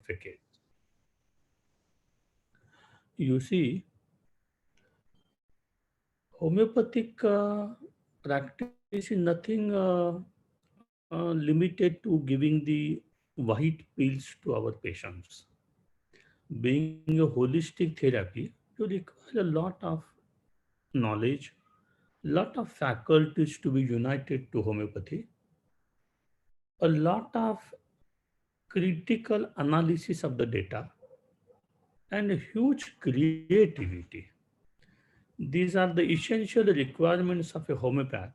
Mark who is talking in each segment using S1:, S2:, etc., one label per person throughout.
S1: certificates. You see, homeopathic practice is nothing limited to giving the white pills to our patients. Being a holistic therapy, you require a lot of knowledge, lot of faculties to be united to homeopathy, a lot of critical analysis of the data, and a huge creativity. These are the essential requirements of a homeopath.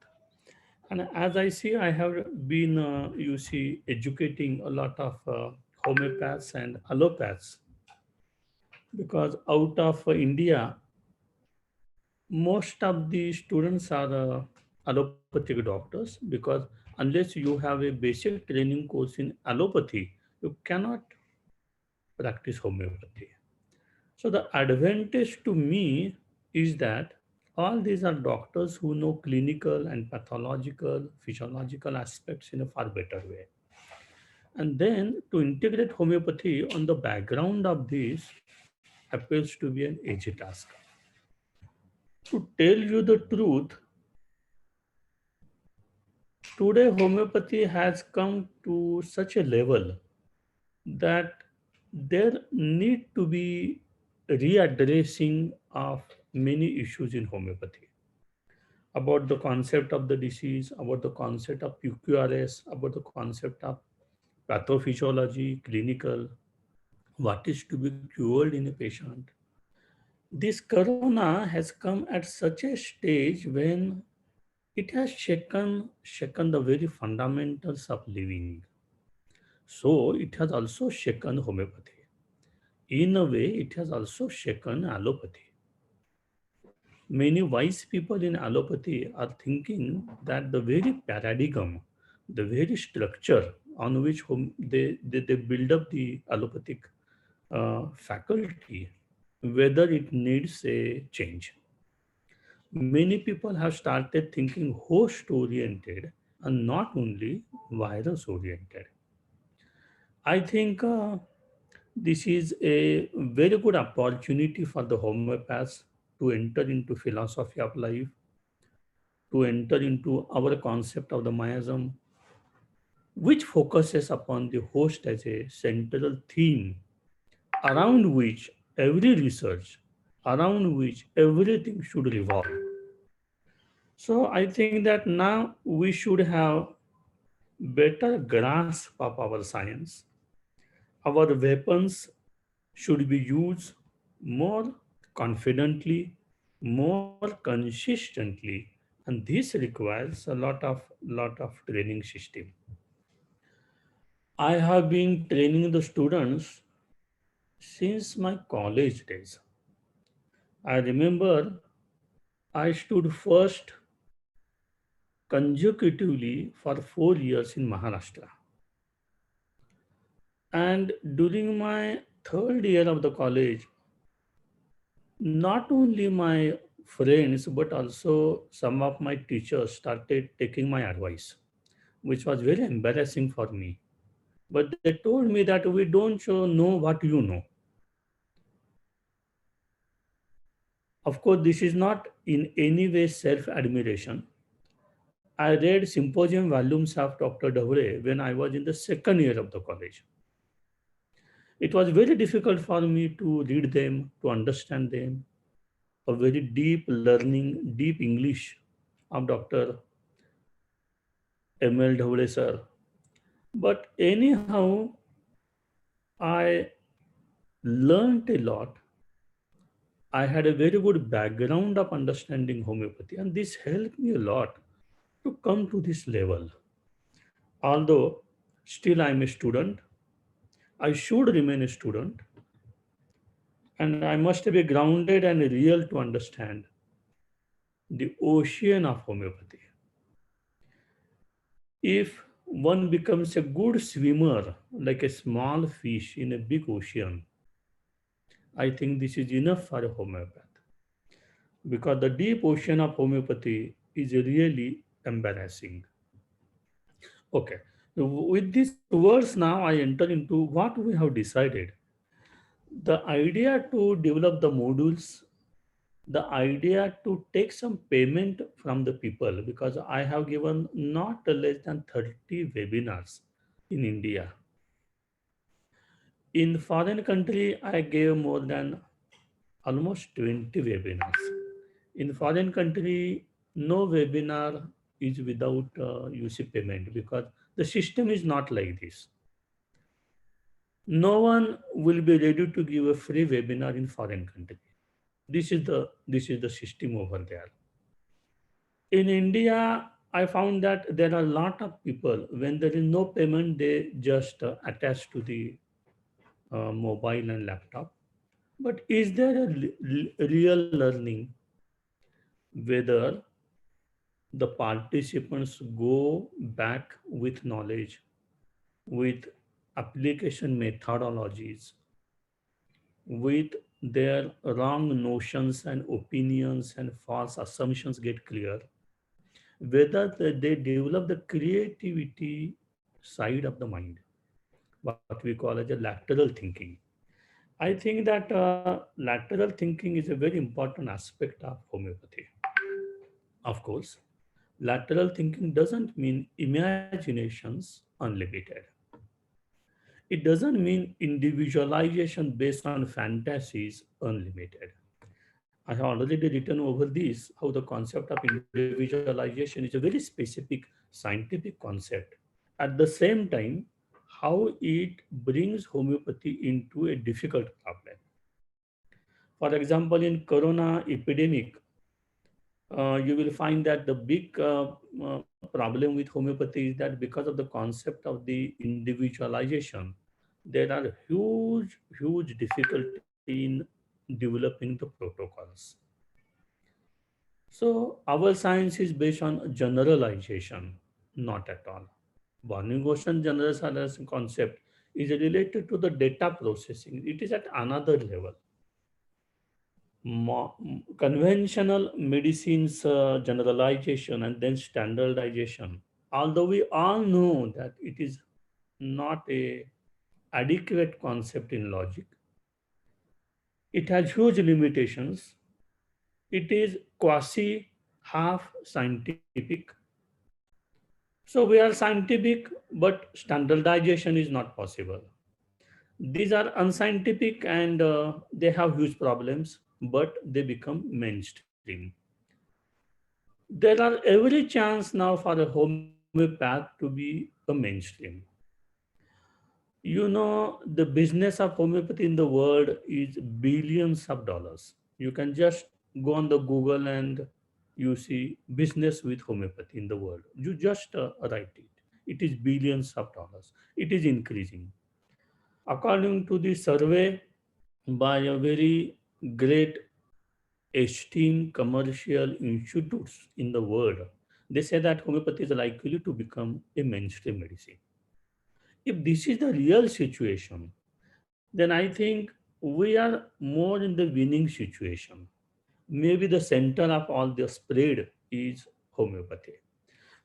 S1: And as I see, I have been, you see, educating a lot of homeopaths and allopaths because out of India, most of the students are allopathic doctors because unless you have a basic training course in allopathy, you cannot practice homeopathy. So the advantage to me is that all these are doctors who know clinical and pathological, physiological aspects in a far better way. And then to integrate homeopathy on the background of this appears to be an easy task. To tell you the truth, today homeopathy has come to such a level that there need to be readdressing of many issues in homeopathy about the concept of the disease, about the concept of PQRS, about the concept of pathophysiology, clinical, what is to be cured in a patient. This corona has come at such a stage when it has shaken the very fundamentals of living. So it has also shaken homeopathy. In a way, it has also shaken allopathy. Many wise people in allopathy are thinking that the very paradigm, the very structure on which they build up the allopathic faculty, whether it needs a change. Many people have started thinking host oriented and not only virus oriented. I think this is a very good opportunity for the homeopaths to enter into philosophy of life, to enter into our concept of the miasm, which focuses upon the host as a central theme around which every research, around which everything should revolve. So I think that now we should have better grasp of our science. Our weapons should be used more confidently, more consistently, and this requires a lot of training system. I have been training the students since my college days. I remember I stood first consecutively for 4 years in Maharashtra. And during my third year of the college, not only my friends but also some of my teachers started taking my advice, which was very embarrassing for me. But they told me that we don't know what you know. Of course, this is not in any way self admiration. I read symposium volumes of Dr. Davre when I was in the second year of the college. It was very difficult for me to read them, to understand them, a very deep learning, deep English of Dr. M.L. Dhavle sir. But anyhow, I learned a lot. I had a very good background of understanding homeopathy, and this helped me a lot to come to this level. Although still I am a student, I should remain a student, and I must be grounded and real to understand the ocean of homeopathy. If one becomes a good swimmer, like a small fish in a big ocean, I think this is enough for a homeopath because the deep ocean of homeopathy is really embarrassing. Okay, With these words, now I enter into what we have decided. The idea to develop the modules, the idea to take some payment from the people, because I have given not less than 30 webinars in India. In foreign country, I gave more than almost 20 webinars. In foreign country, no webinar is without UC payment, because the system is not like this. No one will be ready to give a free webinar in foreign country. This is the system over there. In India, I found that there are a lot of people, when there is no payment, they just attach to the mobile and laptop. But is there a real learning, whether the participants go back with knowledge, with application methodologies, with their wrong notions and opinions and false assumptions get clear, whether they develop the creativity side of the mind, what we call as a lateral thinking. I think that lateral thinking is a very important aspect of homeopathy. Of course, lateral thinking doesn't mean imaginations unlimited. It doesn't mean individualization based on fantasies unlimited. I have already written over this how the concept of individualization is a very specific scientific concept. At the same time, how it brings homeopathy into a difficult problem. For example, in corona epidemic, you will find that the big problem with homeopathy is that because of the concept of the individualization, there are huge difficulty in developing the protocols. So our science is based on generalization, not at all. Burning ocean generalization concept is related to the data processing. It is at another level. Conventional medicines generalization and then standardization. Although we all know that it is not a adequate concept in logic, it has huge limitations. It is quasi half scientific. So we are scientific, but standardization is not possible. These are unscientific and they have huge problems, but they become mainstream. There are every chance now for a homeopath to be a mainstream. You know, the business of homeopathy in the world is billions of dollars. You can just go on the Google and you see business with homeopathy in the world. You just write it. It is billions of dollars. It is increasing. According to the survey by a very great esteemed commercial institutes in the world, they say that homeopathy is likely to become a mainstream medicine. If this is the real situation, then I think we are more in the winning situation. Maybe the center of all the spread is homeopathy.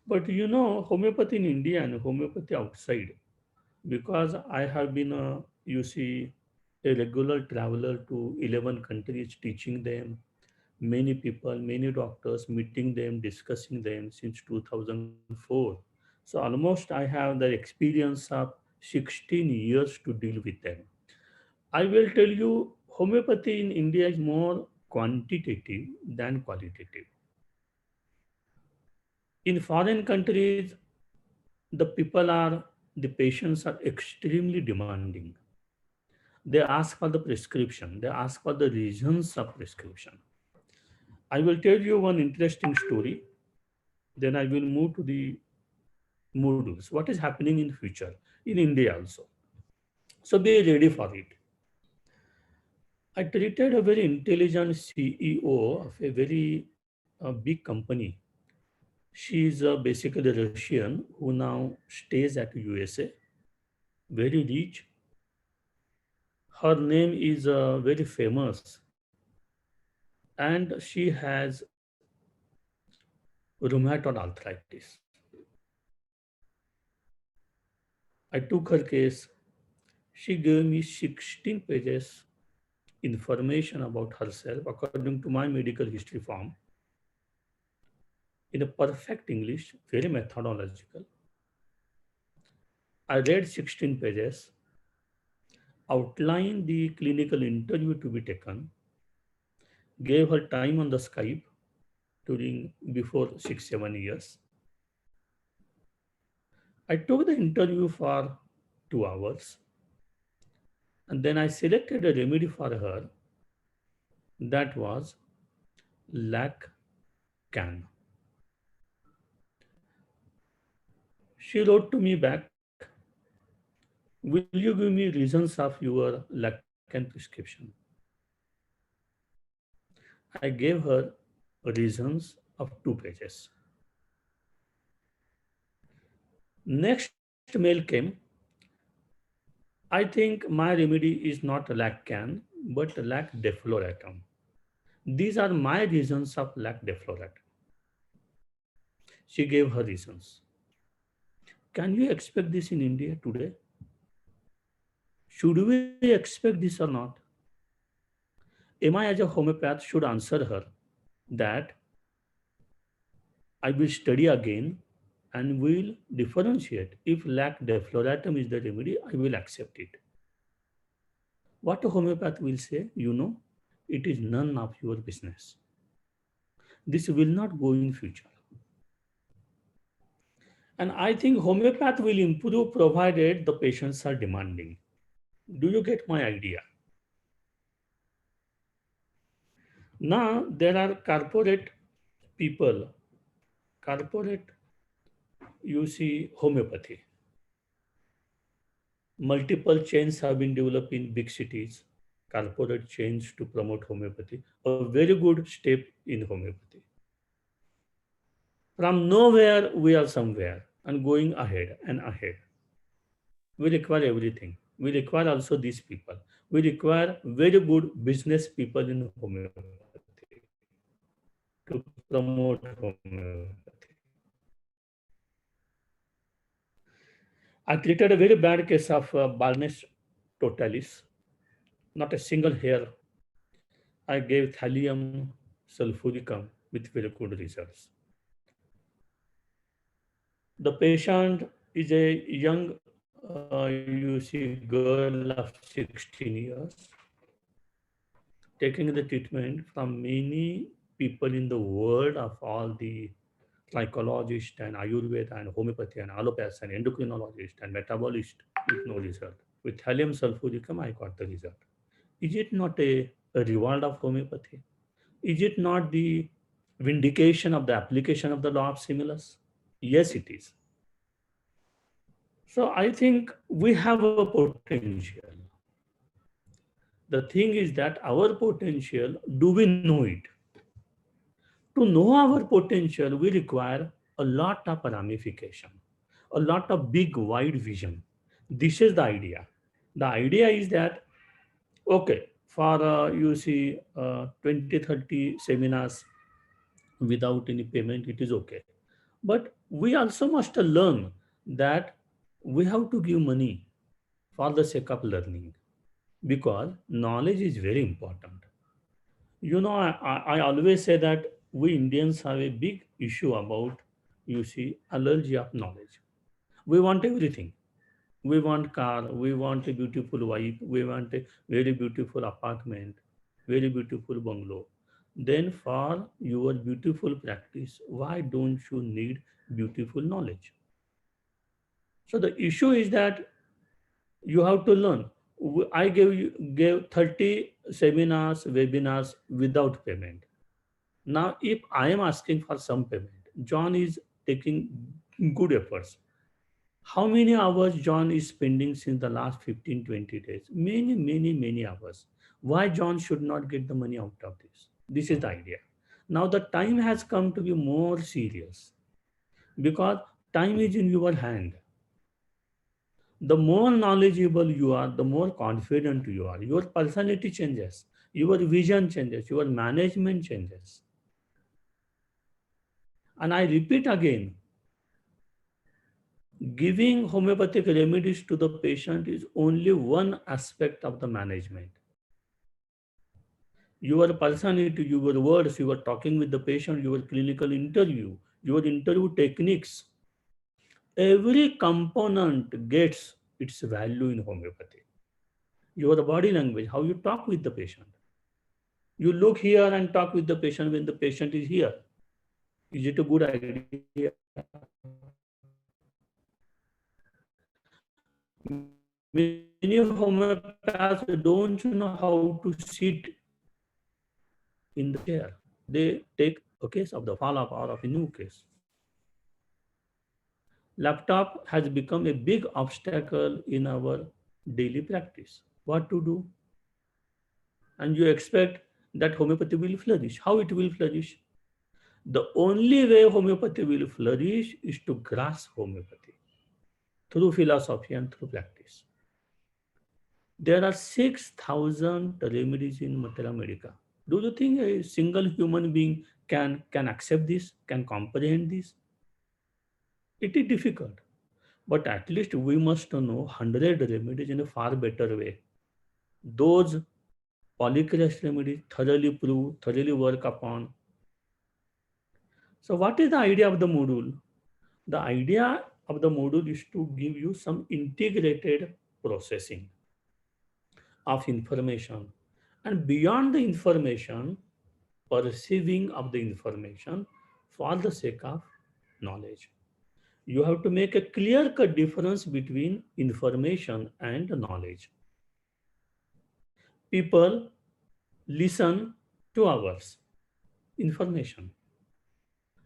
S1: But you know, homeopathy in India and homeopathy outside, because I have been, you see, a regular traveler to 11 countries, teaching them, many people, many doctors, meeting them, discussing them since 2004. So almost I have the experience of 16 years to deal with them. I will tell you, homeopathy in India is more quantitative than qualitative. In foreign countries, the patients are extremely demanding. They ask for the prescription, they ask for the reasons of prescription. I will tell you one interesting story, then I will move to the modules. What is happening in future in India also? So be ready for it. I treated a very intelligent CEO of a very big company. She is basically a Russian who now stays at USA, very rich. Her name is very famous, and she has rheumatoid arthritis. I took her case. She gave me 16 pages information about herself according to my medical history form in a perfect English, very methodological. I read 16 pages, outlined the clinical interview to be taken, gave her time on the Skype during before 6 7 years. I took the interview for 2 hours, and then I selected a remedy for her that was lac can. She wrote to me back, will you give me reasons of your lac can prescription? I gave her reasons of 2 pages. Next mail came. I think my remedy is not Laccan, but lac defloratum. These are my reasons of lac defloratum. She gave her reasons. Can you expect this in India today? Should we expect this or not? Am I, as a homeopath, should answer her that I will study again and will differentiate. If lac defloratum is the remedy, I will accept it. What a homeopath will say, it is none of your business. This will not go in future. And I think homeopath will improve provided the patients are demanding. Do you get my idea? Now there are people, corporate, you see homeopathy. Multiple chains have been developed in big cities, corporate chains to promote homeopathy. A very good step in homeopathy. From nowhere, we are somewhere and going ahead and ahead. We require everything. We require also these people. We require very good business people in homeopathy to promote homeopathy. I treated a very bad case of baldness totalis, not a single hair. I gave thallium sulfuricum with very good results. The patient is a young, you see, girl of 16 years, taking the treatment from many people in the world of all the psychologists and Ayurveda and homeopathy and allopaths and endocrinologists and metabolists with no result. With thallium sulfuricum, I got the result. Is it not a reward of homeopathy? Is it not the vindication of the application of the law of stimulus? Yes, it is. So I think we have a potential. The thing is that our potential, do we know it? To know our potential, we require a lot of ramification, a lot of big, wide vision. This is the idea. The idea is that, okay, for you see 20, 30 seminars without any payment, it is okay. But we also must learn that we have to give money for the sake of learning because knowledge is very important. I always say that we Indians have a big issue about, you see, allergy of knowledge. We want everything. We want car, we want a beautiful wife, we want a very beautiful apartment, very beautiful bungalow. Then for your beautiful practice, why don't you need beautiful knowledge? So the issue is that you have to learn. I gave 30 seminars, webinars without payment. Now, if I am asking for some payment, John is taking good efforts. How many hours John is spending since the last 15, 20 days? Many, many, many hours. Why John should not get the money out of this? This is the idea. Now the time has come to be more serious because time is in your hand. The more knowledgeable you are, the more confident you are. Your personality changes, your vision changes, your management changes. And I repeat again, Giving homeopathic remedies to the patient is only one aspect of the management. Your personality, your words, you are talking with the patient, your clinical interview, your interview techniques, every component gets its value in homeopathy. Your body language, how you talk with the patient. You look here and talk with the patient when the patient is here. Is it a good idea? Many homeopaths don't know how to sit in the chair. They take a case of the fall up or of a new case. Laptop has become a big obstacle in our daily practice. What to do? And you expect that homeopathy will flourish. How it will flourish? The only way homeopathy will flourish is to grasp homeopathy through philosophy and through practice. There are 6,000 remedies in Matera Medica. Do you think a single human being can accept this, can comprehend this? It is difficult. But at least we must know 100 remedies in a far better way. Those polycrest remedies thoroughly prove, thoroughly work upon. So what is the idea of the module? The idea of the module is to give you some integrated processing of information. And beyond the information, perceiving of the information for the sake of knowledge. You have to make a clear cut difference between information and knowledge. People listen to ours information.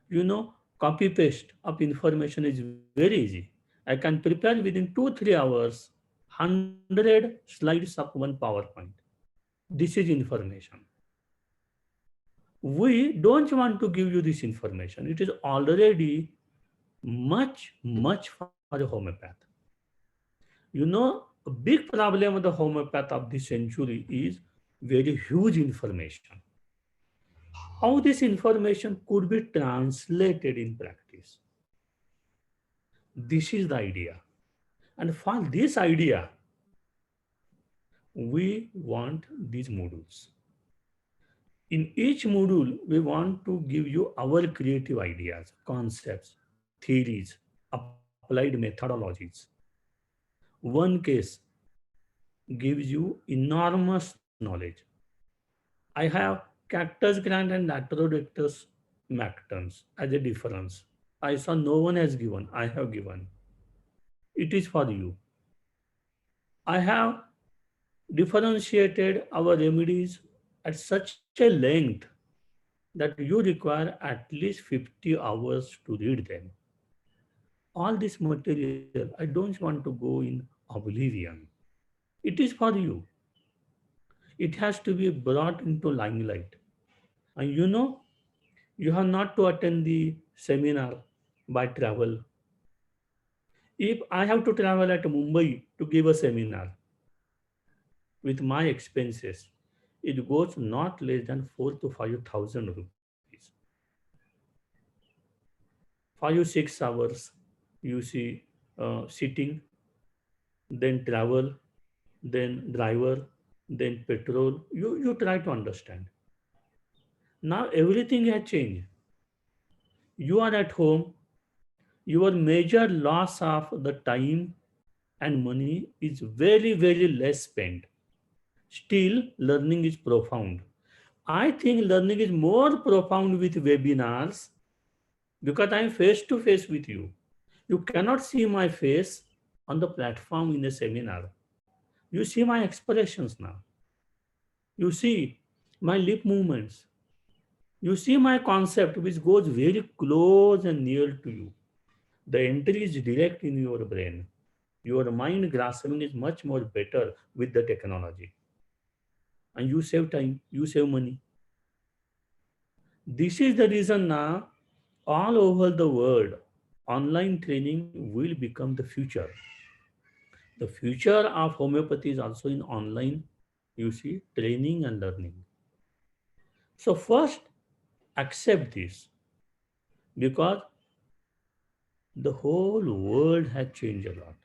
S1: You know, copy paste of information is very easy. I can prepare within 2 3 hours 100 slides of one PowerPoint. This is information. We don't want to give you this information. It is already much for a homeopath. You know, a big problem of the homeopath of this century is very huge information. How this information could be translated in practice. This is the idea. And for this idea, we want these modules. In each module, we want to give you our creative ideas, concepts, theories, applied methodologies. One case gives you enormous knowledge. I have Cactus grant and Latrodectus mactans as a difference. I saw no one has given. I have given. It is for you. I have differentiated our remedies at such a length that you require at least 50 hours to read them. All this material, I don't want to go in oblivion. It is for you. It has to be brought into limelight. And you know, you have not to attend the seminar by travel. If I have to travel at Mumbai to give a seminar with my expenses, it goes not less than 4 to 5,000 rupees. 5 6 hours you see sitting, then travel, then driver, then petrol. You try to understand. Now everything has changed. You are at home. Your major loss of the time and money is very less spent. Still, learning is profound. I think learning is more profound with webinars because I'm face to face with you. You cannot see my face on the platform in a seminar. You see my expressions now. You see my lip movements. You see my concept, which goes very close and near to you. The entry is direct in your brain. Your mind grasping is much more better with the technology. And you save time, you save money. This is the reason now all over the world, online training will become the future. The future of homeopathy is also in online, you see, training and learning. So first, accept this because The whole world has changed a lot.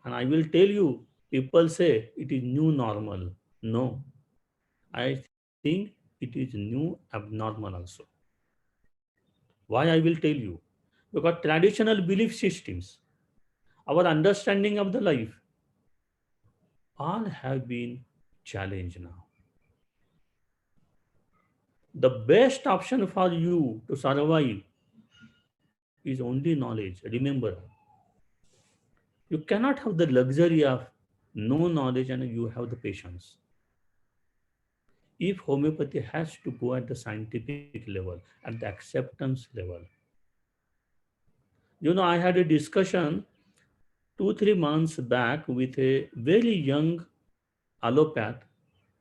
S1: And I will tell you, people say it is new normal. No, I think it is new abnormal also. Why I will tell you? Because traditional belief systems, our understanding of the life, all have been challenged now. The best option for you to survive is only knowledge. Remember, you cannot have the luxury of no knowledge and you have the patience. If homeopathy has to go at the scientific level, at the acceptance level, I had a discussion 2 3 months back with a very young allopath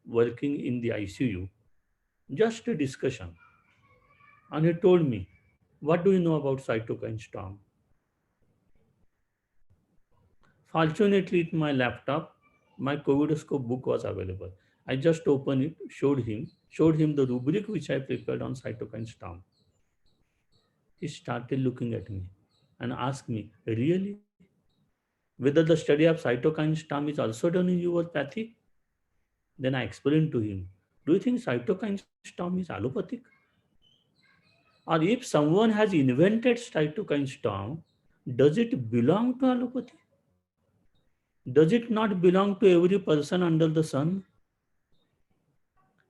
S1: working in the ICU. Just a discussion. And he told me, what do you know about cytokine storm? Fortunately, in my laptop, my COVIDoscope book was available. I just opened it, showed him the rubric which I prepared on cytokine storm. He started looking at me and asked me, really? Whether the study of cytokine storm is also done in your pathy? Then I explained to him, do you think cytokine storm is allopathic? Or if someone has invented cytokine storm, does it belong to allopathy? Does it not belong to every person under the sun?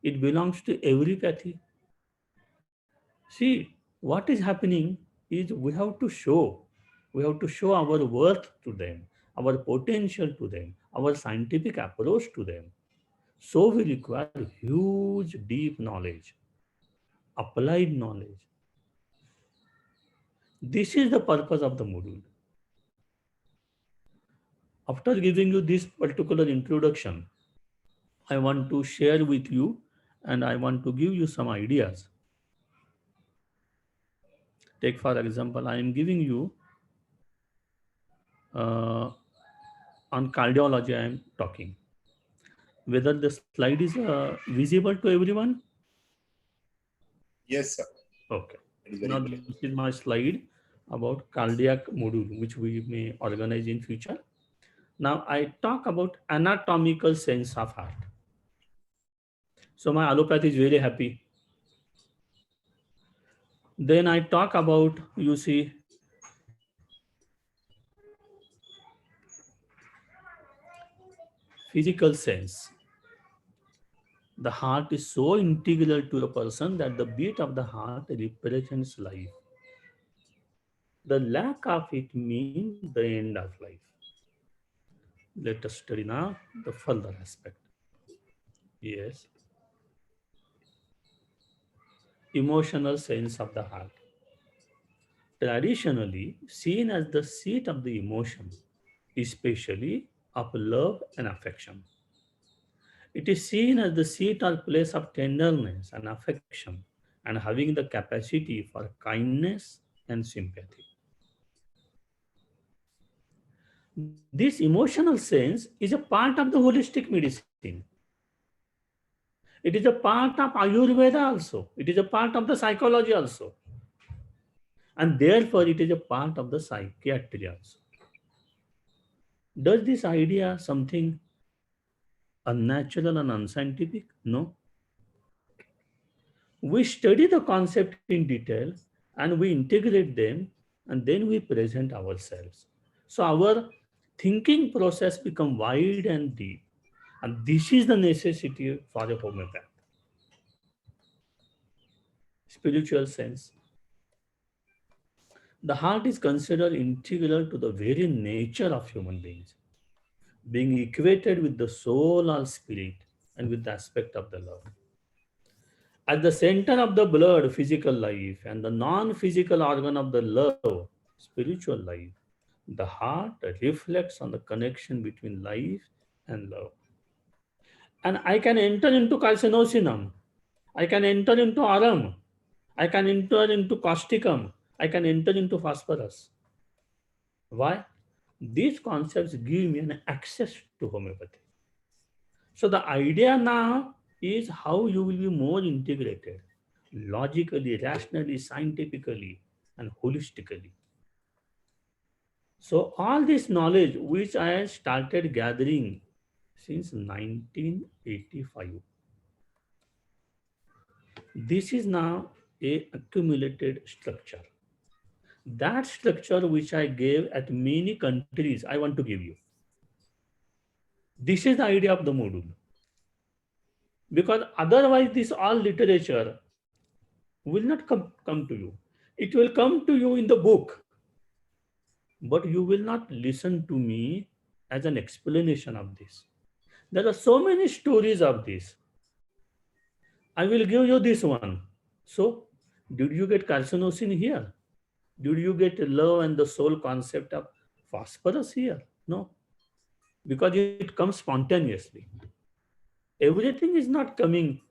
S1: It belongs to every pathy. See, what is happening is we have to show our worth to them, our potential to them, our scientific approach to them. So we require huge, deep knowledge, applied knowledge. This is the purpose of the module. After giving you this particular introduction, I want to share with you and I want to give you some ideas. Take, for example, I am giving you uh, on cardiology, I am talking. Whether the slide is visible to everyone?
S2: Yes, sir.
S1: Okay.
S2: It is very
S1: Now,
S2: clear.
S1: this is my slide about cardiac module, which we may organize in future. Now, I talk about anatomical sense of heart. So, my allopathy is very happy. Then I talk about, you see, physical sense. The heart is so integral to a person that the beat of the heart represents life. The lack of it means the end of life. Let us study now the further aspect. Yes, emotional sense of the heart. Traditionally seen as the seat of the emotion, especially of love and affection. It is seen as the seat or place of tenderness and affection and having the capacity for kindness and sympathy. This emotional sense is a part of the holistic medicine. It is a part of Ayurveda also. It is a part of the psychology also. And therefore, it is a part of the psychiatry also. Does this idea something unnatural and unscientific? No. We study the concept in detail and we integrate them and then we present ourselves. So our thinking process become wide and deep. And this is the necessity for a homeopath. Spiritual sense. The heart is considered integral to the very nature of human beings, being equated with the soul or spirit and with the aspect of the love. At the center of the blood, physical life, and the non physical organ of the love, spiritual life, the heart reflects on the connection between life and love. And I can enter into carcinosinum, I can enter into arum, I can enter into causticum, I can enter into phosphorus. Why? These concepts give me an access to homeopathy. So the idea now is how you will be more integrated logically, rationally, scientifically, and holistically. So all this knowledge which I started gathering since 1985, this is now a accumulated structure. That structure which I gave at many countries, I want to give you. This is the idea of the module. Because otherwise, this all literature will not come to you. It will come to you in the book, but you will not listen to me as an explanation of this. There are so many stories of this. I will give you this one. So, did you get carcinosin here? Did you get love and the soul concept of phosphorus here? No, because it comes spontaneously. Everything is not coming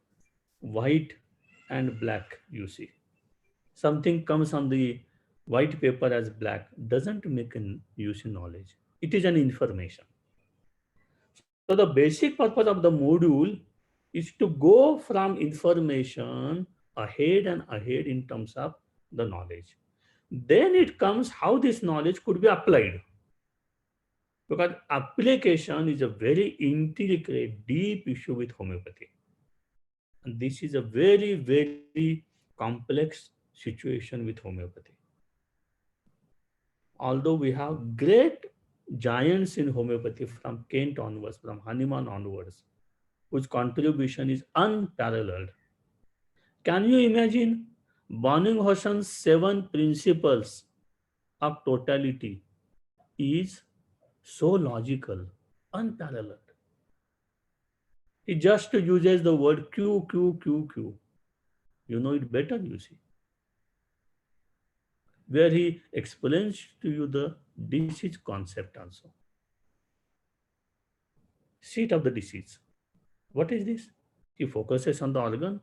S1: white and black, you see. Something comes on the white paper as black doesn't make an use in knowledge. It is an information. So the basic purpose of the module is to go from information ahead and ahead in terms of the knowledge. Then it comes how this knowledge could be applied. Because application is a very intricate, deep issue with homeopathy. And this is a very, very complex situation with homeopathy. Although we have great giants in homeopathy from Kent onwards, from Hanuman onwards, whose contribution is unparalleled. Can you imagine Bonning-Hossen's 7 principles of totality is so logical, unparalleled. He just uses the word Q, Q, Q, Q. You know it better, you see. Where he explains to you the disease concept also. Seat of the disease. What is this? He focuses on the organ.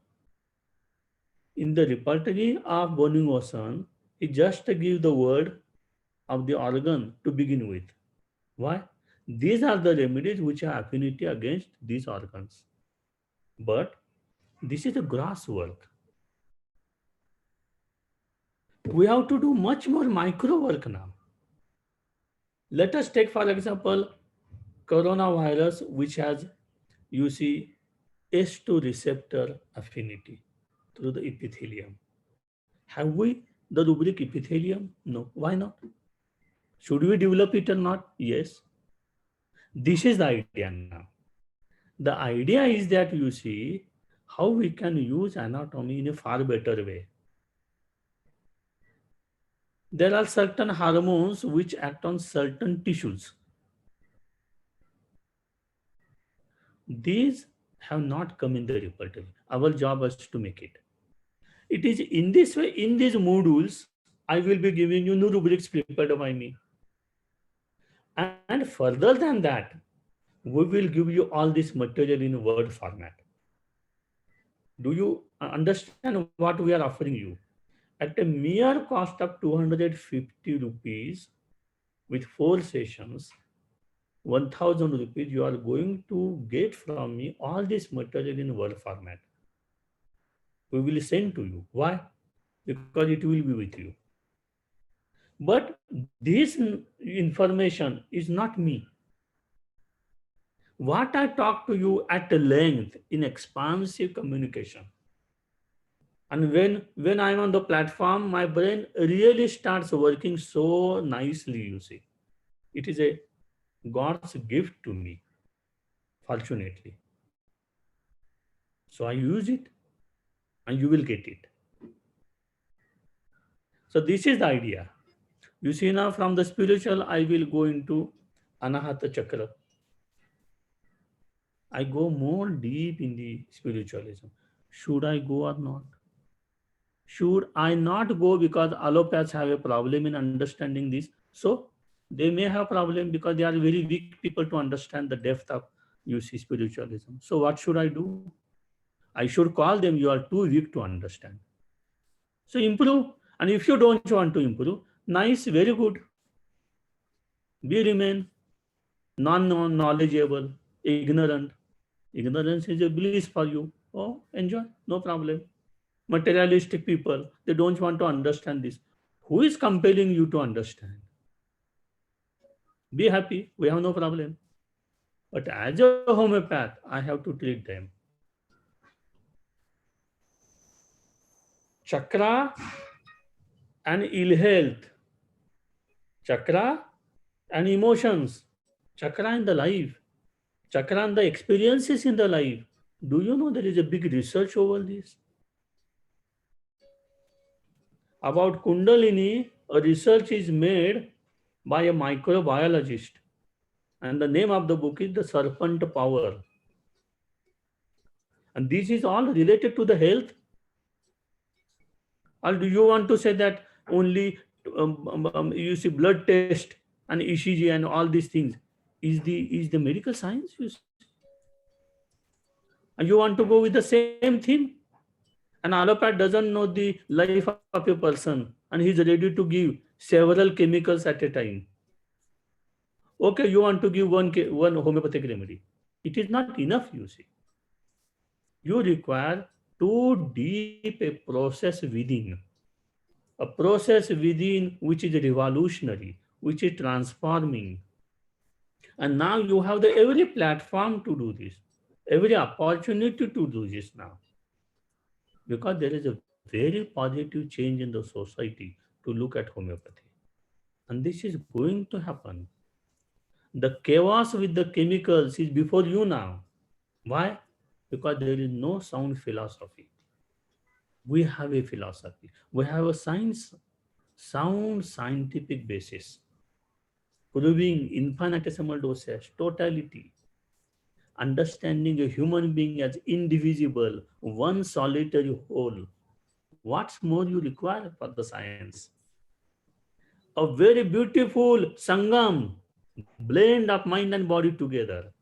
S1: In the repertory of Bonning-Hossen, he just gives the word of the organ to begin with. Why? These are the remedies which have affinity against these organs. But this is a gross work. We have to do much more micro work now. Let us take, for example, coronavirus, which has, you see, S2 receptor affinity through the epithelium. Have we the rubric epithelium? No. Why not? Should we develop it or not? Yes. This is the idea now. The idea is that you see how we can use anatomy in a far better way. There are certain hormones which act on certain tissues. These have not come in the repertoire. Our job is to make it. It is in this way, in these modules, I will be giving you new rubrics prepared by me. And further than that, we will give you all this material in word format. Do you understand what we are offering you? At a mere cost of 250 rupees with 4 sessions, 1000 rupees, you are going to get from me all this material in word format. We will send to you. Why? Because it will be with you. But this information is not me. What I talk to you at length in expansive communication. And when I'm on the platform, my brain really starts working so nicely, you see. It is a God's gift to me, fortunately. So I use it and you will get it. So this is the idea. You see now from the spiritual, I will go into Anahata Chakra. I go more deep in the spiritualism. Should I go or not? Should I not go because allopaths have a problem in understanding this? So they may have problem because they are very weak people to understand the depth of UC spiritualism. So what should I do? I should call them, you are too weak to understand. So improve. And if you don't want to improve, nice, very good. Be remain non-knowledgeable, ignorant. Ignorance is a bliss for you. Oh, enjoy, no problem. Materialistic people, they don't want to understand this. Who is compelling you to understand? Be happy. We have no problem. But as a homeopath, I have to treat them. Chakra and ill health, chakra and emotions, chakra and the life, chakra and the experiences in the life. Do you know there is a big research over this? About Kundalini, a research is made by a microbiologist, and the name of the book is The Serpent Power. And this is all related to the health. Or do you want to say that only you see blood test and ECG and all these things is the medical science? And you want to go with the same thing? An allopath doesn't know the life of a person, and he's ready to give several chemicals at a time. Okay, you want to give one homeopathic remedy. It is not enough, you see. You require too deep a process within. A process within which is revolutionary, which is transforming. And now you have the every platform to do this, every opportunity to do this now. Because there is a very positive change in the society to look at homeopathy. And this is going to happen. The chaos with the chemicals is before you now. Why? Because there is no sound philosophy. We have a philosophy. We have a sound scientific basis, proving infinitesimal dosage, totality, understanding a human being as indivisible, one solitary whole. What's more you require for the science? A very beautiful sangam, blend of mind and body together,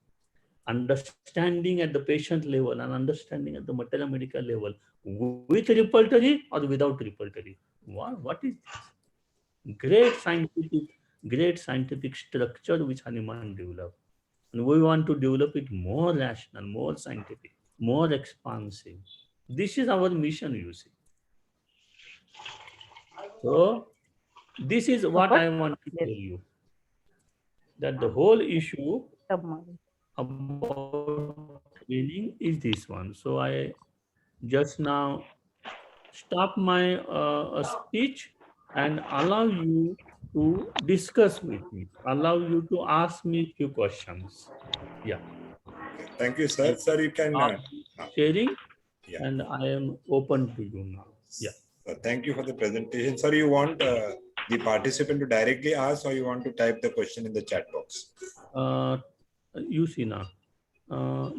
S1: understanding at the patient level and understanding at the maternal medical level, with repertory or without repertory. What is this? Great scientific structure which Hanuman developed. And we want to develop it more rational, more scientific, more expansive. This is our mission, you see. So, this is what I want to tell you, that the whole issue about training is this one. So, I just now stop my speech and allow you to discuss with me, allow you to ask me few questions. Yeah.
S2: Thank you, sir. Sir, you can.
S1: Sharing,
S2: Yeah.
S1: and I am open to you now. Yeah.
S2: Thank you for the presentation. Sir, you want the participant to directly ask, or you want to type the question in the chat box?
S1: You see now.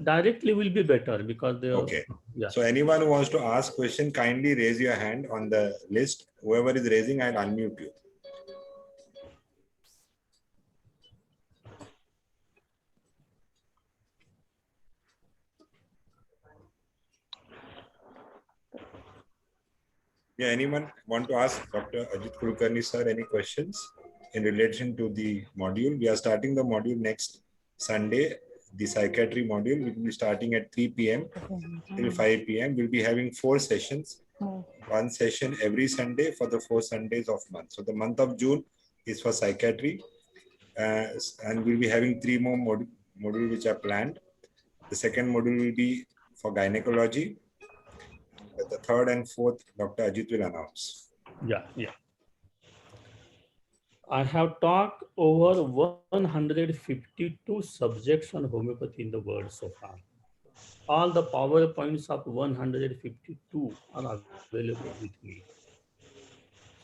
S1: Directly will be better because they are.
S2: Okay.
S1: Yeah.
S2: So anyone who wants to ask question, kindly raise your hand on the list. Whoever is raising, I'll unmute you. Yeah, anyone want to ask Dr. Ajit Kulkarni sir any questions in relation to the module? We are starting the module next Sunday. The psychiatry module will be starting at 3 p.m. till 5 p.m. We'll be having 4 sessions. One session every Sunday for the 4 Sundays of month. So the month of June is for psychiatry, and we'll be having 3 more modules which are planned. The second module will be for gynecology. The third and fourth, Dr. Ajit will announce.
S1: Yeah. I have talked over 152 subjects on homeopathy in the world so far. All the PowerPoints of 152 are available with me.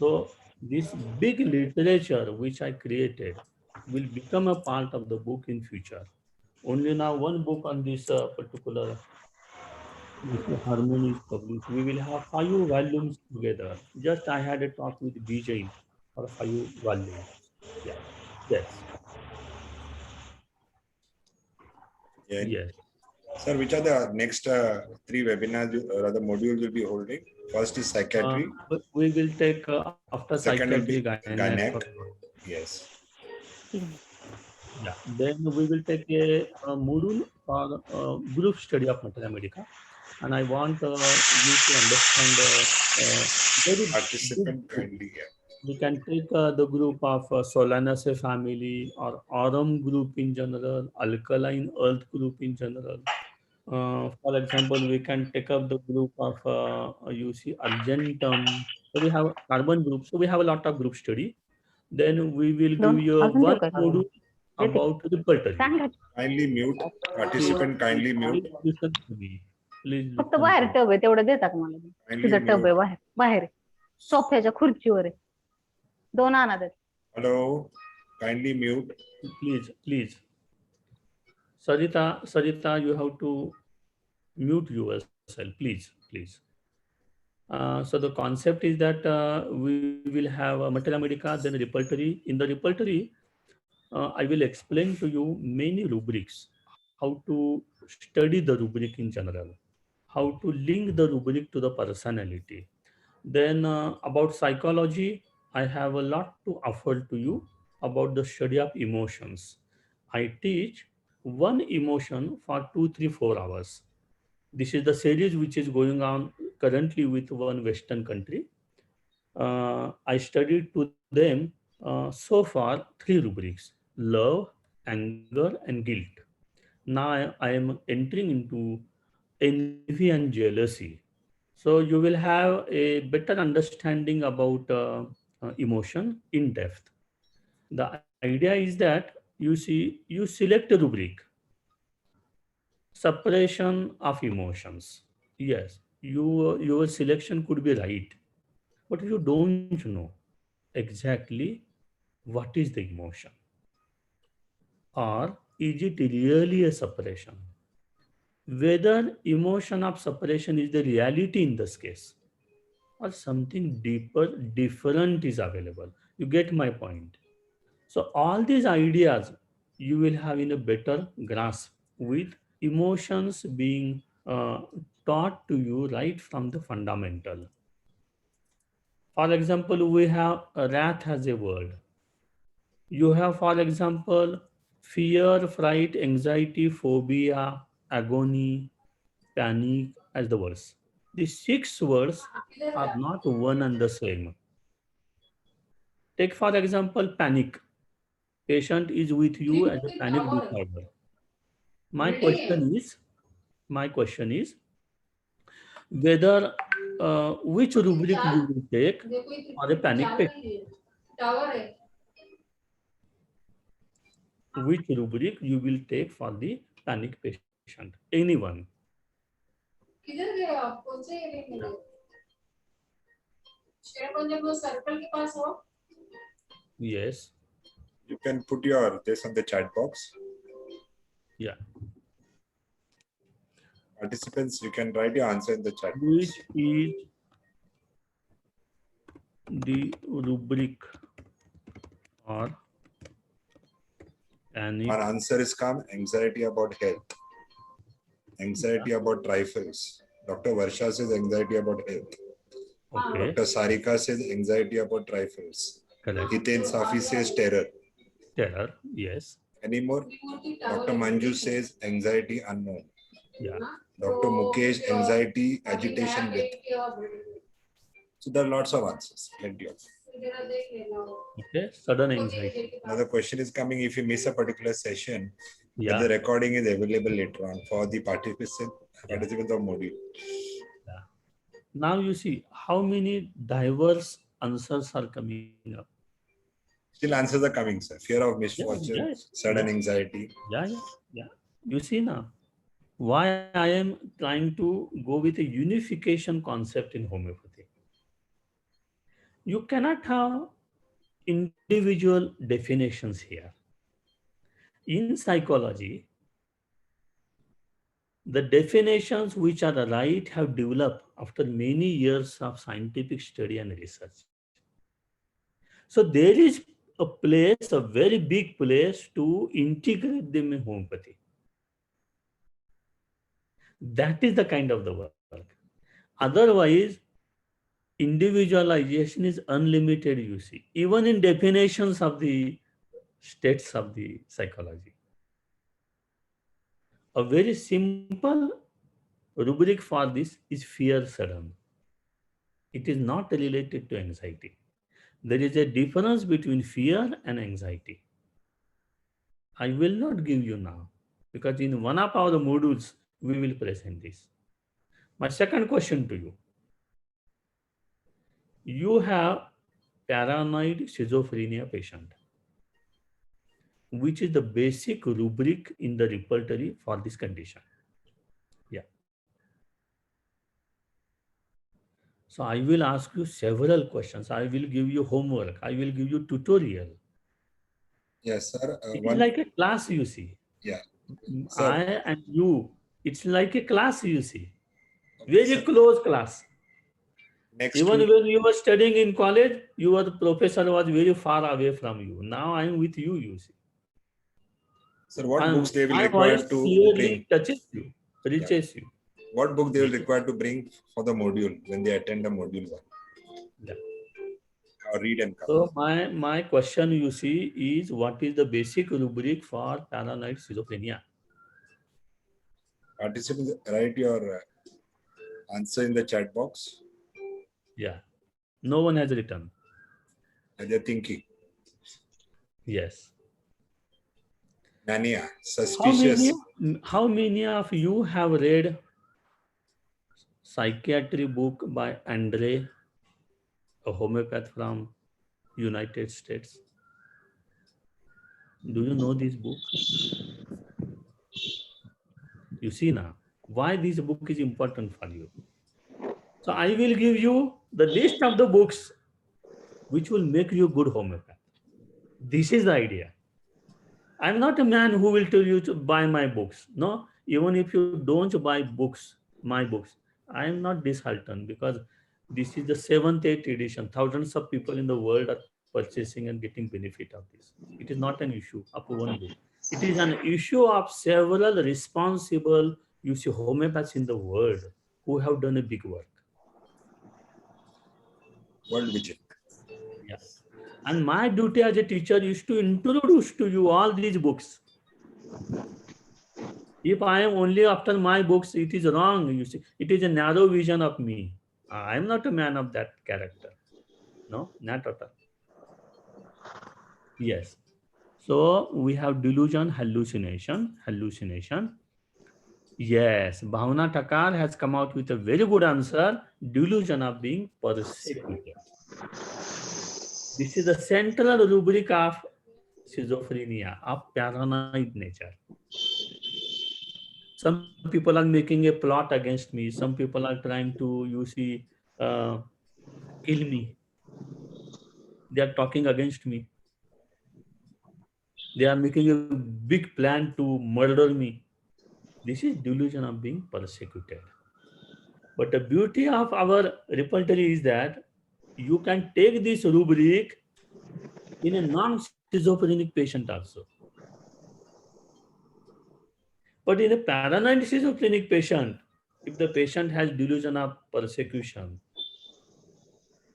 S1: So this big literature which I created will become a part of the book in future. Only now one book on this particular harmony is published. We will have 5 volumes together. Just I had a talk with Vijay for 5 volumes. Yeah. Yes.
S2: Yeah.
S1: Yes.
S2: Sir, which are the next 3 webinars or the modules will be holding? First is psychiatry.
S1: We will take after
S2: Second will
S1: psychiatry,
S2: be
S1: gynec.
S2: gynec. Yes.
S1: Yeah. Then we will take a module for group study of Maternal Medica. And I want you to understand very
S2: Participant
S1: big,
S2: kindly. Yeah.
S1: We can take the group of Solanaceae family or Aurum group in general, alkaline earth group in general. For example, we can take up the group of you see argentum. So we have carbon group. So we have a lot of group study. Then we will give
S3: दोन
S1: you
S3: अजून देऊ
S1: one
S3: का
S1: module
S3: देते
S1: about repertory.
S3: Sanga
S2: Kindly mute.
S1: Please,
S2: Participant, kindly mute.
S1: please listen to me. Please
S3: फक्त
S1: listen to
S3: बाहेर
S1: me.
S3: Tub आहे तेवढं देता का मला
S2: Kindly
S3: तिथं टब
S2: mute.
S3: आहे बाहेर बाहेर आहे. सोफ्याच्या खुर्चीवर आहे दोन आणा देत
S2: Hello. Kindly mute.
S1: Please, please. Sarita, you have to mute yourself, please. So the concept is that we will have a materia medica, then repertory. In the repertory, I will explain to you many rubrics, how to study the rubric in general, how to link the rubric to the personality. Then about psychology, I have a lot to offer to you about the study of emotions. I teach one emotion for 2, 3, 4 hours. This is the series which is going on currently with one Western country. I studied to them so far three rubrics: love, anger, and guilt. Now I am entering into envy and jealousy. So you will have a better understanding about emotion in depth. The idea is that you select a rubric, separation of emotions. Yes, your selection could be right, but you don't know exactly what is the emotion, or is it really a separation? Whether emotion of separation is the reality in this case, or something deeper, different is available. You get my point. So all these ideas you will have in a better grasp with emotions being taught to you right from the fundamental. For example, we have wrath as a word. You have, for example, fear, fright, anxiety, phobia, agony, panic as the words. These six words are not one and the same. Take, for example, panic. Patient is with you as a panic disorder. My question is, my question is whether which rubric you will take for a panic patient. Which rubric you will take for the panic patient? Anyone? Yeah. Yes.
S2: You can put your this on the chat box.
S1: Yeah.
S2: Participants, you can write your answer in the chat box.
S1: Which is the rubric or panic?
S2: Our answer is come anxiety about health. Anxiety about trifles. Dr. Varsha says anxiety about health.
S1: Okay.
S2: Dr. Sarika says anxiety about trifles.
S1: Correct.
S2: Hiten Safi says terror.
S1: Terror. Yes.
S2: Any more? Dr. Manju says anxiety unknown.
S1: Yeah.
S2: Dr. Mukesh, anxiety, agitation with. So there are lots of answers. Plenty of.
S1: Okay. Sudden anxiety.
S2: Now the question is coming: if you miss a particular session,
S1: Yeah.
S2: the recording is available later on for the participants of module.
S1: Yeah. Now you see how many diverse answers are coming up.
S2: Still answers are coming, sir. Fear of
S1: Yeah,
S2: misfortune,
S1: yes,
S2: sudden
S1: yeah,
S2: anxiety.
S1: yeah. You see now why I am trying to go with a unification concept in homeopathy. You cannot have individual definitions here. In psychology, the definitions which are right have developed after many years of scientific study and research. So there is a place, a very big place to integrate them in homeopathy. That is the kind of the work. Otherwise, individualization is unlimited, you see, even in definitions of the states of the psychology. A very simple rubric for this is fear sudden. It is not related to anxiety. There is a difference between fear and anxiety. I will not give you now because in one of our modules we will present this. My second question to you: you have paranoid schizophrenia patient, which is the basic rubric in the repertory for this condition. Yeah. So I will ask you several questions. I will give you homework. I will give you tutorial.
S2: Yes, sir.
S1: It is like a class, you see.
S2: Yeah,
S1: I
S2: sir.
S1: and you, it's like a class, you see.
S2: Okay,
S1: Very
S2: sir.
S1: close class.
S2: Next
S1: Even
S2: week,
S1: when you were studying in college, your professor was very far away from you. Now I am with you, you see.
S2: sir, what
S1: And
S2: books they will
S1: my
S2: require
S1: voice
S2: to bring?
S1: clearly touches you,
S2: Yeah.
S1: reaches you.
S2: What book they will require to bring for the module when they attend the module 1
S1: Yeah.
S2: or read and come?
S1: So my question, you see, is what is the basic rubric for paranoid schizophrenia?
S2: Participants, write your answer in the chat box.
S1: Yeah. No one has written.
S2: They're thinking.
S1: Yes.
S2: Mania,
S1: How many
S2: suspicious.
S1: how many of you have read psychiatry book by Andre, a homeopath from United States? Do you know this book? You see now why this book is important for you. So I will give you the list of the books which will make you a good homeopath. This is the idea. I'm not a man who will tell you to buy my books. No, even if you don't buy books, my books, I am not disheartened because this is the seventh, eighth edition. Thousands of people in the world are purchasing and getting benefit of this. It is not an issue of one book. It is an issue of several responsible, you see, homeopaths in the world who have done a big work.
S2: World Vision.
S1: Yeah. And my duty as a teacher is to introduce to you all these books. If I am only after my books, it is wrong. You see, it is a narrow vision of me. I am not a man of that character. No, not at all. Yes. So we have delusion, hallucination. Yes, Bhavna Takar has come out with a very good answer. Delusion of being persecuted. This is the central rubric of schizophrenia, of paranoid nature. Some people are making a plot against me. Some people are trying to, you see, uh, kill me. They are talking against me. They are making a big plan to murder me. This is delusion of being persecuted. But the beauty of our repertory is that you can take this rubric in a non-schizophrenic patient also. But in a paranoid schizophrenic patient, if the patient has delusion of persecution,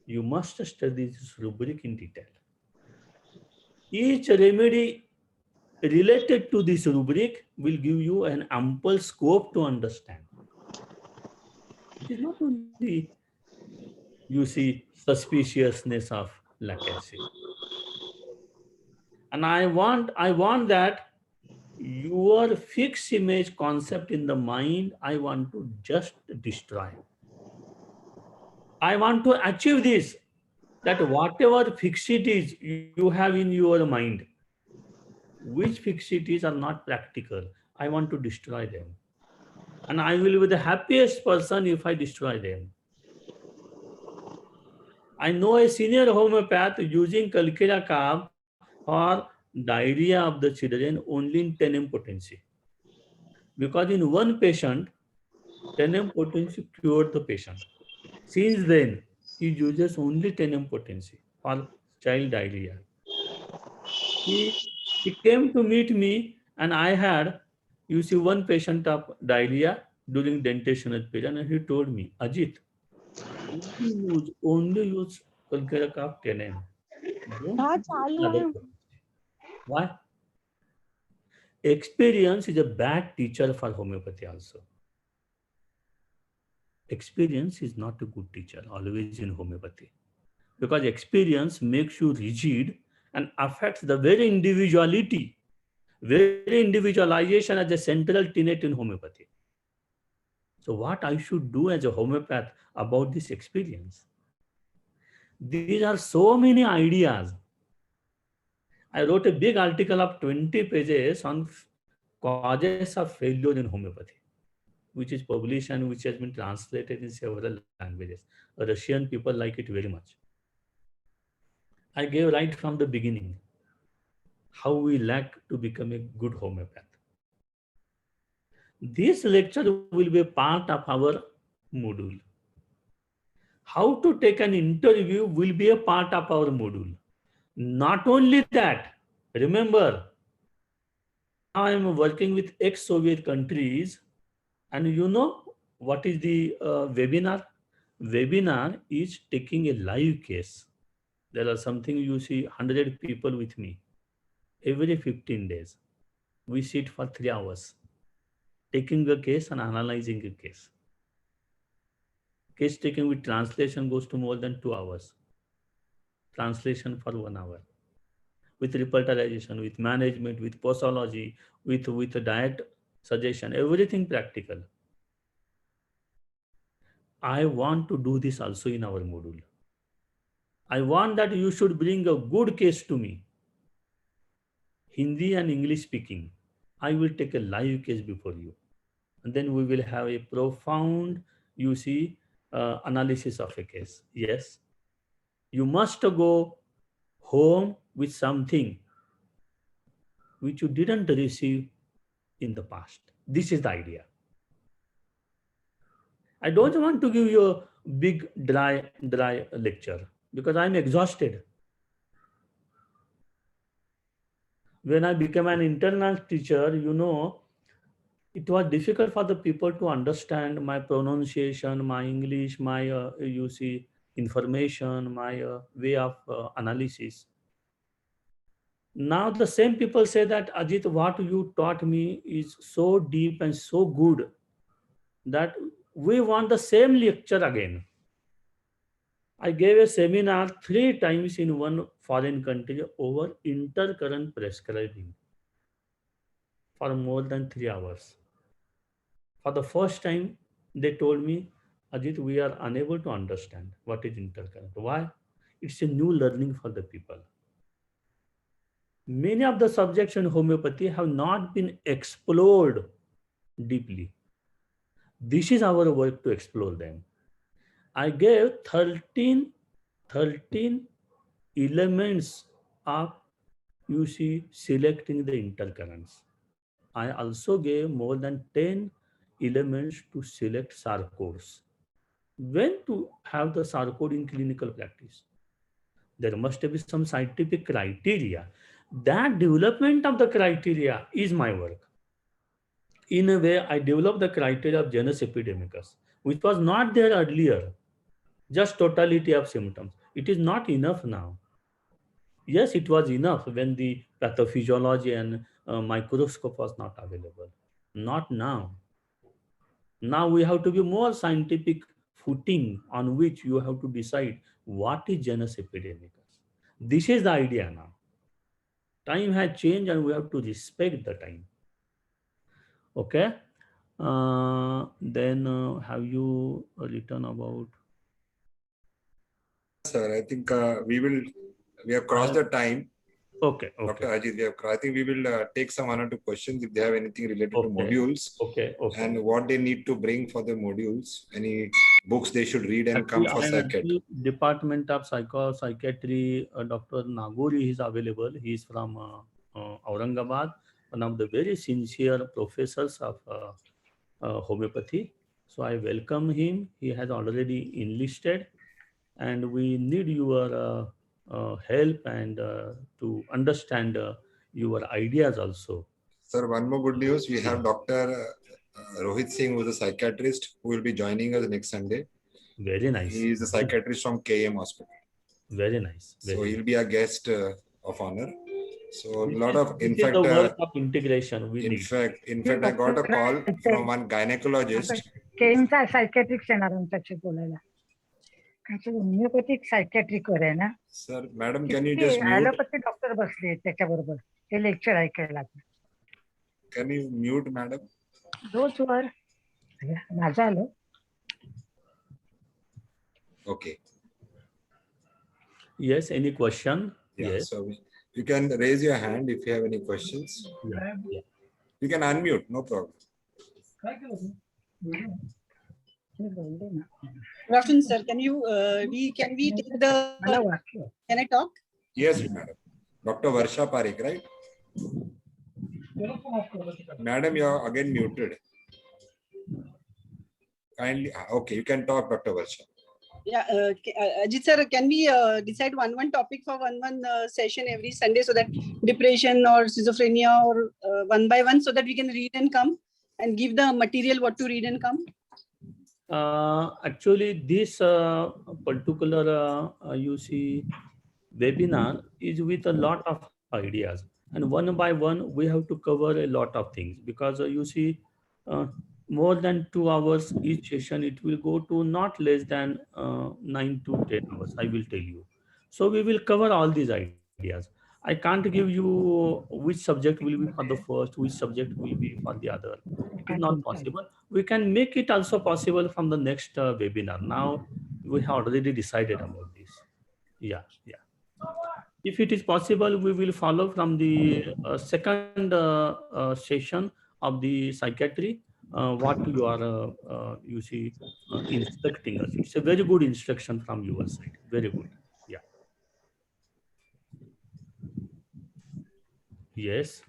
S1: you must study this rubric in detail. Each remedy related to this rubric will give you an ample scope to understand. It is not only, you see, suspiciousness of latency. And I want that your fixed image concept in the mind, I want to just destroy. I want to achieve this, that whatever fixities you have in your mind, which fixities are not practical, I want to destroy them. And I will be the happiest person if I destroy them. I know a senior homeopath using Calcula carb for diarrhea of the children only in tenem potency. Because in one patient, tenem potency cured the patient. Since then, he uses only tenem potency for child diarrhea. He, he came to meet me and I had, you see, one patient of diarrhea during dentational period and he told me, Ajit, only use Calcula carb tenem. Don't
S3: हाँ
S1: use
S3: चालू
S1: other
S3: है
S1: potency. Why? Experience is a bad teacher for homeopathy also. Experience is not a good teacher always in homeopathy. because experience makes you rigid and affects the very individuality, very individualization as a central tenet in homeopathy. So what I should do as a homeopath about this experience? These are so many ideas. I wrote a big article of 20 pages on causes of failure in homeopathy, which is published and which has been translated in several languages. Russian people like it very much. I gave right from the beginning how we lack to become a good homeopath. This lecture will be a part of our module. How to take an interview will be a part of our module. Not only that, remember, now I am working with ex-Soviet countries, and you know what is the webinar? Webinar is taking a live case. There are something you see 100 people with me every 15 days. We sit for 3 hours taking a case and analyzing a case. Case taking with translation goes to more than 2 hours. Translation for 1 hour. With repertorization, with management, with posology, with diet suggestion, everything practical. I want to do this also in our module. I want that you should bring a good case to me. Hindi and English speaking. I will take a live case before you. And then we will have a profound, analysis of a case. Yes, you must go home with something which you didn't receive in the past. This is the idea. I don't want to give you a big dry lecture because I'm exhausted. When I became an internal teacher, it was difficult for the people to understand my pronunciation, my English, my information, my way of analysis. Now the same people say that, Ajit, what you taught me is so deep and so good that we want the same lecture again. I gave a seminar 3 times in one foreign country over intercurrent prescribing for more than 3 hours. For the first time, they told me, Ajit, we are unable to understand what is intercurrent. Why? It's a new learning for the people. Many of the subjects in homeopathy have not been explored deeply. This is our work to explore them. I gave 13 elements of selecting the intercurrents. I also gave more than 10 elements to select sarcodes. When to have the sarcode in clinical practice? There must be some scientific criteria. That development of the criteria is my work. In a way, I developed the criteria of genus epidemicus, which was not there earlier. Just totality of symptoms. It is not enough now. Yes, it was enough when the pathophysiology and microscope was not available. Not now. Now we have to be more scientific footing on which you have to decide what is genus epidemicus. This is the idea now. Time has changed and we have to respect the time. Okay. Then have you written about?
S2: Sir, I think we have crossed the time.
S1: Okay.
S2: Dr. Ajit, I think we will take some 1 or 2 questions if they have anything related to modules.
S1: Okay.
S2: And what they need to bring for the modules, any books they should read and come for psychiatry.
S1: Department of Psychiatry, Dr. Nagori is available. He is from Aurangabad, one of the very sincere professors of homeopathy. So I welcome him. He has already enlisted, and we need your help and to understand your ideas also.
S2: Sir, one more good news. We have Dr. Rohit Singh, who is a psychiatrist, who will be joining us next Sunday.
S1: Very nice.
S2: He is a psychiatrist from KM Hospital.
S1: Very nice.
S2: So he'll be a guest of honor. So
S1: This
S2: a lot
S1: is,
S2: of,
S1: this
S2: in
S1: is
S2: fact,
S1: the work of integration we
S2: in
S1: need.
S2: fact, I got a call from one gynecologist.
S4: केमचा सायकॅट्रिक्स येणार आमच्याशी बोलायला. Homeopathic psychiatric वर आहे ना.
S2: Sir, madam, can you
S4: किती
S2: just mute?
S4: Allopathy doctor बसले आहेत त्याच्याबरोबर, ते लेक्चर ऐकायला.
S2: Can you mute, madam?
S4: रोज वर माझं आलं.
S2: Okay.
S1: Yes, any question?
S2: Yeah.
S1: Yes.
S2: So you can raise your hand if you have any questions.
S1: Yeah. Yeah.
S2: You can unmute, no problem.
S4: काय केलं मी बोलले ना.
S5: Good afternoon, sir. Can we take the,
S4: मला वाटलं
S5: can I talk?
S2: Yes, madam. Dr. Varsha Parekh, right? Madam, you are again muted. Kindly, okay, you can talk, Dr. Varsha.
S5: Yeah, Ajit sir, can we decide one topic for one session every Sunday, so that depression or schizophrenia or one by one, so that we can read and come and give the material what to read and come?
S1: Actually, this particular you see webinar is with a lot of ideas, and one by one we have to cover a lot of things, because you see more than 2 hours each session. It will go to not less than 9 to 10 hours, I will tell you. So we will cover all these ideas. I can't give you which subject will be for the first, which subject will be for the other. It is not possible. We can make it also possible from the next webinar. Now we have already decided about this. Yeah. If it is possible, we will follow from the second session of the psychiatry, what you are you see instructing us. It's a very good instruction from your side. Very good. Yeah. Yes.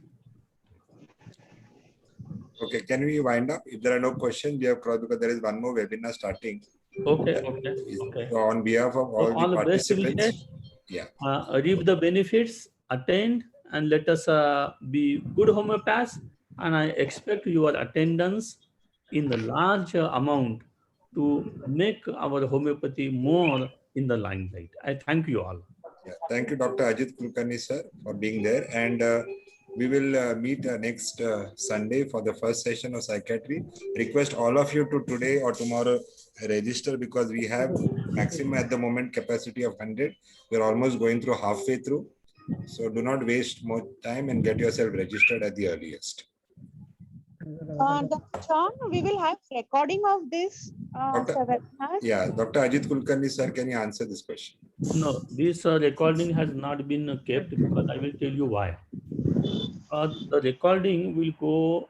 S2: Okay, can we wind up? If there are no questions, we have crossed, because there is one more webinar starting.
S1: Okay.
S2: So on behalf of all the
S1: best
S2: participants,
S1: wishes.
S2: yeah,
S1: Reap the benefits, attend, and let us be good homeopaths. And I expect your attendance in the large amount to make our homeopathy more in the limelight. I thank you all.
S2: yeah. Thank you, Dr. Ajit Kulkarni, sir, for being there. And we will meet next Sunday for the first session of psychiatry. Request all of you to today or tomorrow register, because we have maximum at the moment capacity of 100. We're almost going through halfway through. So do not waste more time and get yourself registered at the earliest.
S6: Dr. John, we will have recording of this webinar.
S2: Yeah, Dr. Ajit Kulkarni, sir, can you answer this question?
S1: No, this recording has not been kept, because I will tell you why. The recording will go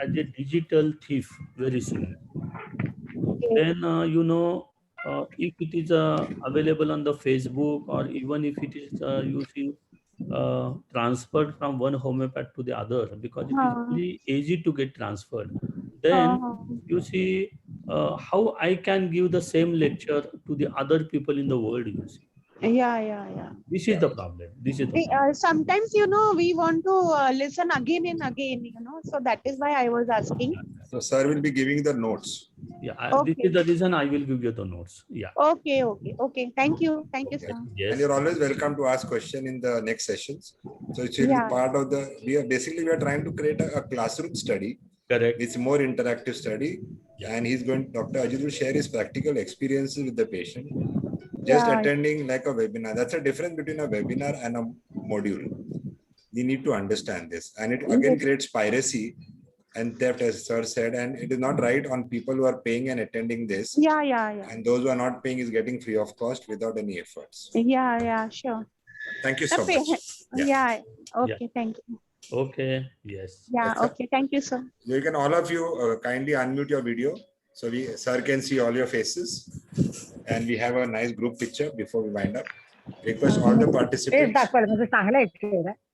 S1: as a digital thief very soon. Then if it is available on the Facebook, or even if it is you see transferred from one homeopath to the other, because it is very easy to get transferred, then you see how I can give the same lecture to the other people in the world, you see.
S6: Yeah.
S1: This is the problem.
S6: Sometimes, we want to listen again and again, so that is why I was asking.
S2: So sir will be giving the notes.
S1: Yeah,
S6: Okay.
S1: This is the reason I will give you the notes. Yeah.
S6: Okay. Thank you, sir.
S1: Yes.
S2: And you're always welcome to ask question in the next sessions. So it will be part of the, we are trying to create a classroom study.
S1: Correct.
S2: It's more interactive study. And Dr. Ajit will share his practical experiences with the patient. Just attending like a webinar. That's a difference between a webinar and a module. You need to understand this. And it again creates piracy and theft, as sir said, and it is not right on people who are paying and attending this.
S6: Yeah.
S2: And those who are not paying is getting free of cost without any efforts.
S6: Yeah, sure.
S2: Thank you so much.
S6: Yeah. Okay, thank you.
S1: Okay, yes.
S6: Yeah, okay, thank you, sir.
S2: You can, all of you, kindly unmute your video so sir can see all your faces. And we have a nice group picture before we wind up. Request all the participants.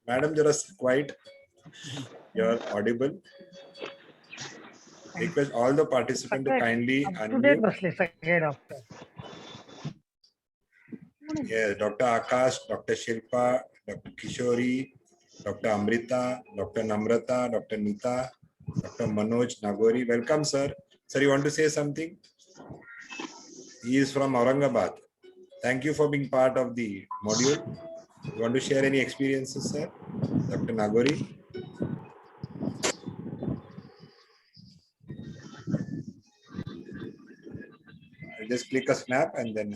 S2: Madam, just quiet. You're audible. Request all the participants to kindly unmute. Yes, Dr. Akash, Dr. Shilpa, Dr. Kishori, Dr. Amrita, Dr. Namrata, Dr. Nita, Dr. Manoj Nagori. Welcome, sir. Sir, you want to say something? He is from Aurangabad. Thank you for being part of the module. You want to share any experiences, sir? Dr. Nagori. just click a snap and then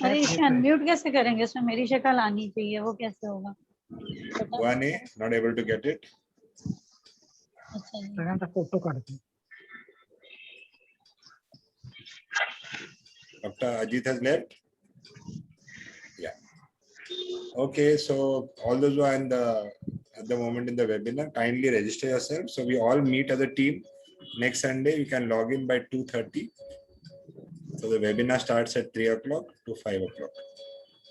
S7: अरे इसे unmute कैसे करेंगे? इसमें मेरी शक्ल आनी चाहिए, वो कैसे होगा? पता नहीं।
S2: 1A, not able to get it.
S7: अच्छा जी।
S4: सगळ्यांचा फोटो काढतो.
S2: Dr. Ajit has left. Yeah. Okay, so all those who are at the moment in the webinar, kindly register yourself. So we all meet as a team next Sunday. You can log in by 2:30. So the webinar starts at 3 o'clock to 5 o'clock.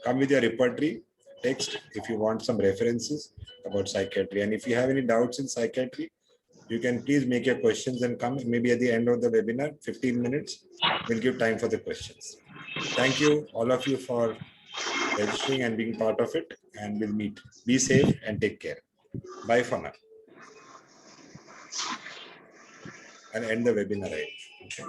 S2: Come with your repertory, text if you want some references about psychiatry. And if you have any doubts in psychiatry, you can please make your questions and come. Maybe at the end of the webinar, 15 minutes, we'll give time for the questions. Thank you, all of you, for registering and being part of it. And we'll meet. Be safe and take care. Bye for now. I'll end the webinar right. Okay.